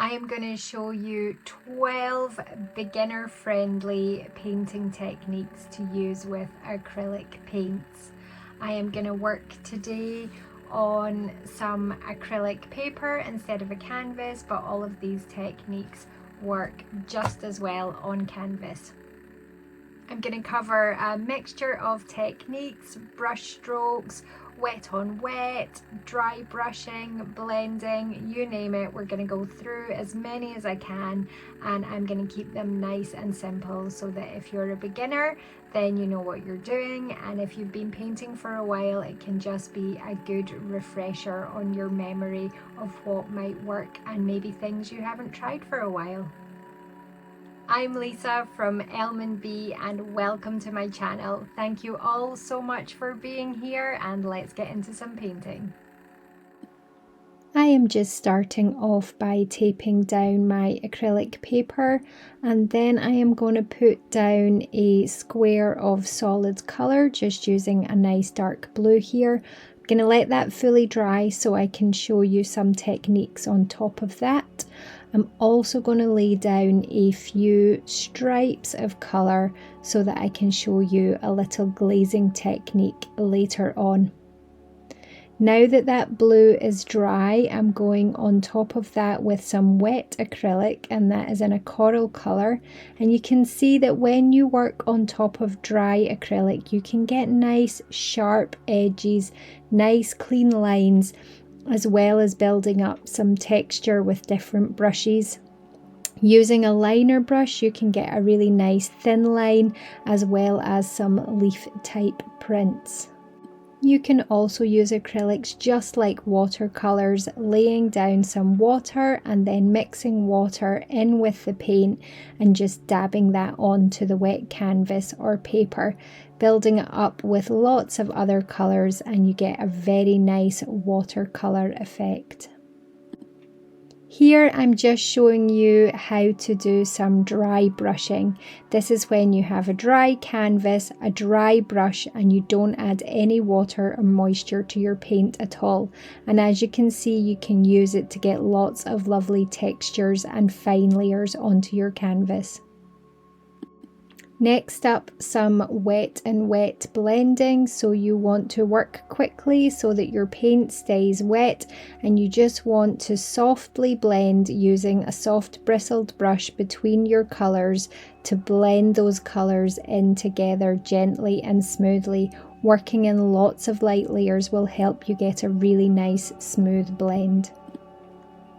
I am going to show you 12 beginner-friendly painting techniques to use with acrylic paints. I am going to work today on some acrylic paper instead of a canvas, but all of these techniques work just as well on canvas. I'm going to cover a mixture of techniques, brush strokes, wet on wet, dry brushing, blending, you name it. We're going to go through as many as I can, and I'm going to keep them nice and simple so that if you're a beginner, then you know what you're doing, and if you've been painting for a while, it can just be a good refresher on your memory of what might work and maybe things you haven't tried for a while. I'm Lisa from Elman B and welcome to my channel. Thank you all so much for being here, and let's get into some painting. I am just starting off by taping down my acrylic paper, and then I am going to put down a square of solid colour, just using a nice dark blue here. I'm going to let that fully dry so I can show you some techniques on top of that. I'm also going to lay down a few stripes of colour so that I can show you a little glazing technique later on. Now that that blue is dry, I'm going on top of that with some wet acrylic, and that is in a coral colour. And you can see that when you work on top of dry acrylic, you can get nice sharp edges, nice clean lines, as well as building up some texture with different brushes. Using a liner brush, you can get a really nice thin line as well as some leaf type prints. You can also use acrylics just like watercolours, laying down some water and then mixing water in with the paint and just dabbing that onto the wet canvas or paper, building it up with lots of other colours, and you get a very nice watercolour effect. Here I'm just showing you how to do some dry brushing. This is when you have a dry canvas, a dry brush, and you don't add any water or moisture to your paint at all. And as you can see, you can use it to get lots of lovely textures and fine layers onto your canvas. Next up, some wet and wet blending. So you want to work quickly so that your paint stays wet, and you just want to softly blend using a soft bristled brush between your colours to blend those colours in together gently and smoothly. Working in lots of light layers will help you get a really nice smooth blend.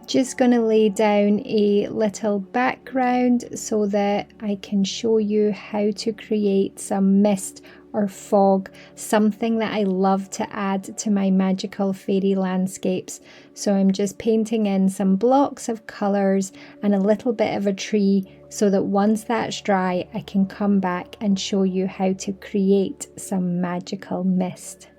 Just going to lay down a little background so that I can show you how to create some mist or fog, something that I love to add to my magical fairy landscapes. So I'm just painting in some blocks of colours and a little bit of a tree so that once that's dry, I can come back and show you how to create some magical mist.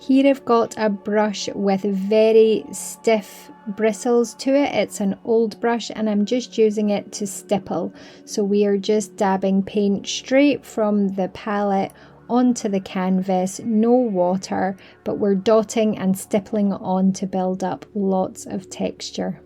Here I've got a brush with very stiff bristles to it. It's an old brush and I'm just using it to stipple. So we are just dabbing paint straight from the palette onto the canvas, no water, but we're dotting and stippling on to build up lots of texture.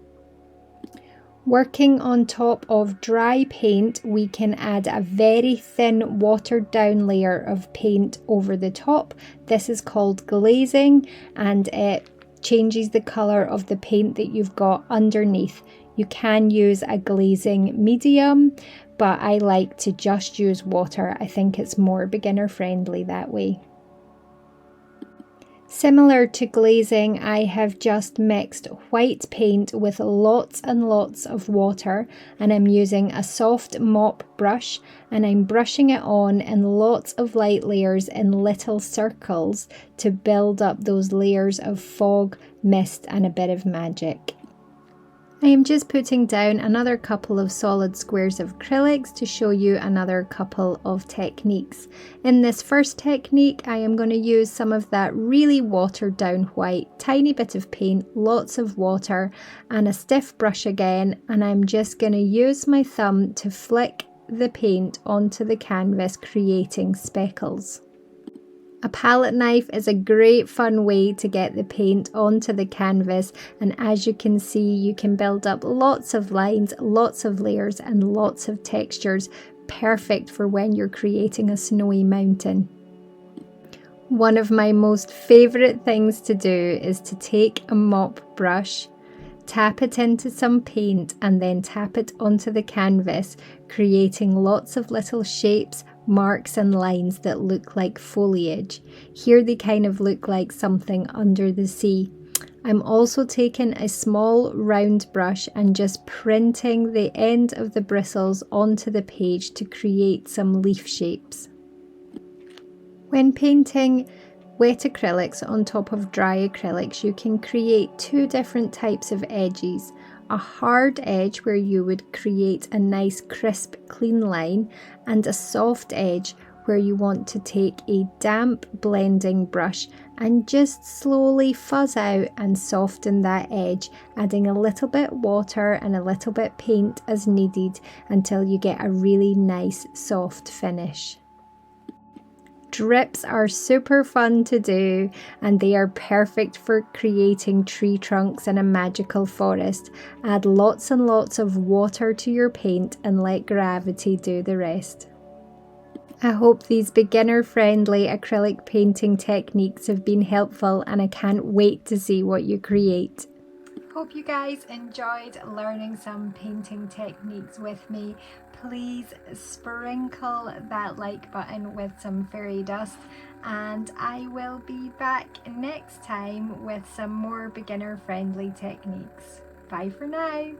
Working on top of dry paint, we can add a very thin watered down layer of paint over the top. This is called glazing, and it changes the colour of the paint that you've got underneath. You can use a glazing medium, but I like to just use water. I think it's more beginner friendly that way. Similar to glazing, I have just mixed white paint with lots and lots of water, and I'm using a soft mop brush, and I'm brushing it on in lots of light layers in little circles to build up those layers of fog, mist, and a bit of magic. I am just putting down another couple of solid squares of acrylics to show you another couple of techniques. In this first technique, I am going to use some of that really watered down white, tiny bit of paint, lots of water, and a stiff brush again, and I'm just going to use my thumb to flick the paint onto the canvas, creating speckles. A palette knife is a great fun way to get the paint onto the canvas, and as you can see, you can build up lots of lines, lots of layers and lots of textures, perfect for when you're creating a snowy mountain. One of my most favourite things to do is to take a mop brush, tap it into some paint and then tap it onto the canvas, creating lots of little shapes, marks and lines that look like foliage. Here they kind of look like something under the sea. I'm also taking a small round brush and just printing the end of the bristles onto the page to create some leaf shapes. When painting wet acrylics on top of dry acrylics, you can create two different types of edges. A hard edge where you would create a nice crisp clean line, and a soft edge where you want to take a damp blending brush and just slowly fuzz out and soften that edge, adding a little bit water and a little bit paint as needed until you get a really nice soft finish. Drips are super fun to do, and they are perfect for creating tree trunks in a magical forest. Add lots and lots of water to your paint and let gravity do the rest. I hope these beginner-friendly acrylic painting techniques have been helpful, and I can't wait to see what you create. Hope you guys enjoyed learning some painting techniques with me. Please sprinkle that like button with some fairy dust, and I will be back next time with some more beginner friendly techniques. Bye for now.